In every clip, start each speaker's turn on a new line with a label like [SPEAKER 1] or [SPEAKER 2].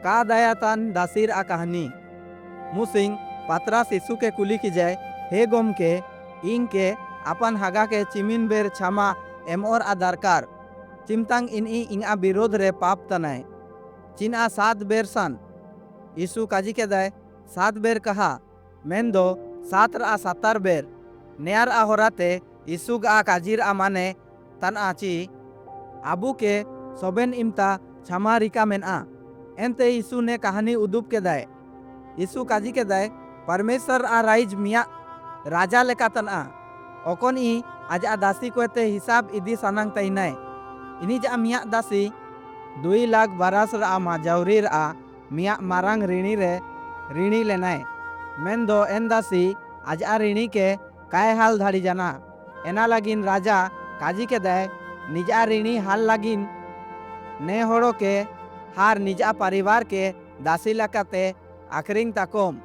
[SPEAKER 1] का दायातान दासिर आ कहानी मुसिंग पात्रा शिशु के कुली की जाए हे गोम के इंग के अपन हागा के चिमिन बेर क्षमा एमोर आ दरकार चिमतांग इनी इंगा विरोध रे पाप तनाय चिन आ 7 बेर सन यीशु काजी के दाय 7 बेर कहा मेन दो 7 आ 70 बेर नेयार आ होराते यीशु आ काजीर आ माने तन आची आबू के सोबेन इमता क्षमा रिका मेन आ एनते यीशु ने कहानी उदुप के दाय यीशु काजी के दाय परमेश्वर आ राइज मिया राजा लेका तन आ ओकोन ई आज आ दासी कोते हिसाब इदी सनांग तैनाय इनी जा मिया दासी 2 लाख बरस आ माजावरीर आ मिया मारांग ऋणी रे ऋणी लेनाय मेन दो एन दासी आज आ ऋणी के काय हाल धाड़ी जाना एना लागिन राजा काजी के दाय निजा ऋणी हाल लागिन ने होड़ो के हार निजा परिवार के दासी लकाते आखरिंग ताकोम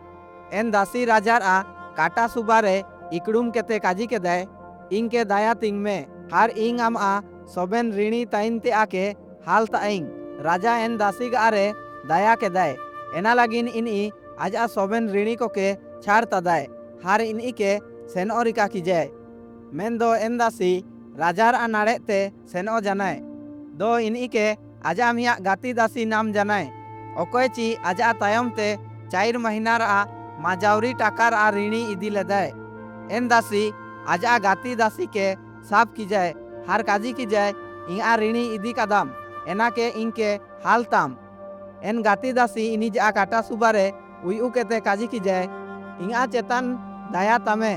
[SPEAKER 1] एन दासी राजार आ काटा सुबारे इकड़ुम केते काजी के दाय इंग के दाया तिंग में हार इंग आम आ सोबेन ऋणी ताइन ते आके हाल ताइंग राजा एन दासी आरे दाया के दाय एना लागिन इनी आज आ सोबेन ऋणी को के छाड़ तदाय हार इनी के सेन ओरिका की जाय मेन दो एन दासी राजार आ नाड़े ते सेन ओ जानाय दो इनी के आज आ मिया गाती दासी नाम जानाय ओकोय ची आज आ तायम ते 4 महीनार आ माजावरी टाकार आ ऋणी इदी लेदाय एन दासी आज आ गाती दासी के साफ की जाए हार काजी की जाए इंग आ ऋणी इदी का दाम एना के इंग के हाल ताम एन गाती दासी इनी जा काटा सुबारे उयु केते काजी की जाए इंग आ चेतन दाया तमे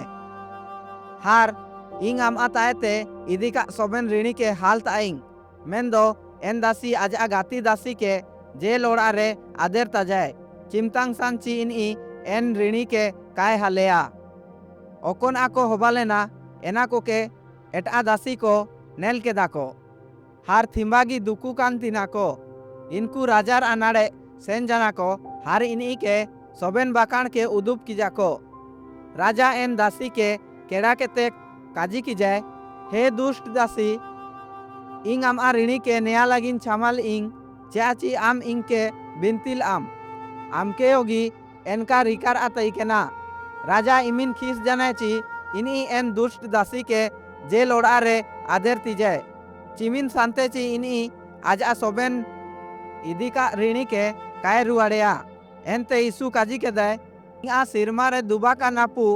[SPEAKER 1] हार इंग आम आतायते इदी का सोबेन ऋणी के हाल ताइंग मेन दो एन दासी आज आ गाती दासी के जे लोड़ा रे आदेर ताजाय चिमतांग सांची इनी एन ऋणी के काय हालेया ओकोन आको होबालेना एना को के एटा दासी को नेल के दाको हार थिम्बागी दुकू कांतिना को इनकू राजार अनाड़े सेन जाना को हार इनी के सोबेन बाकान के उदुप की जाको राजा एन दासी के केड़ा के ते काजी की जाए हे दुष्ट दासी इंग आम आ ऋणी के नया लागिन छामाल इंग चाची आम इंग के बिनतिल आम के योगी एनका रिकार आतई के ना राजा इमिन खीस जानाची इनी एन दुष्ट दासी के जे लोड़ा रे आदेर ती जाए चिमिन सांते ची इनी आज आ सोबेन इदी का ऋणी के काय रुआड़ेया एनते यीशु काजी के दाय आ सिरमा रे दुबा का नापू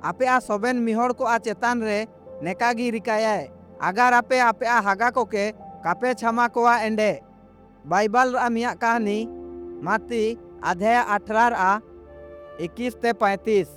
[SPEAKER 1] आपे आ सोबेन मिहोड़ को आ चेतान रे नेकागी रिकाया अगर आपे आपे आ हागा को के कापे क्षमा कोआ एंडे बाइबल रा मिया कहानी माती अध्याय 18 आ 21 ते 35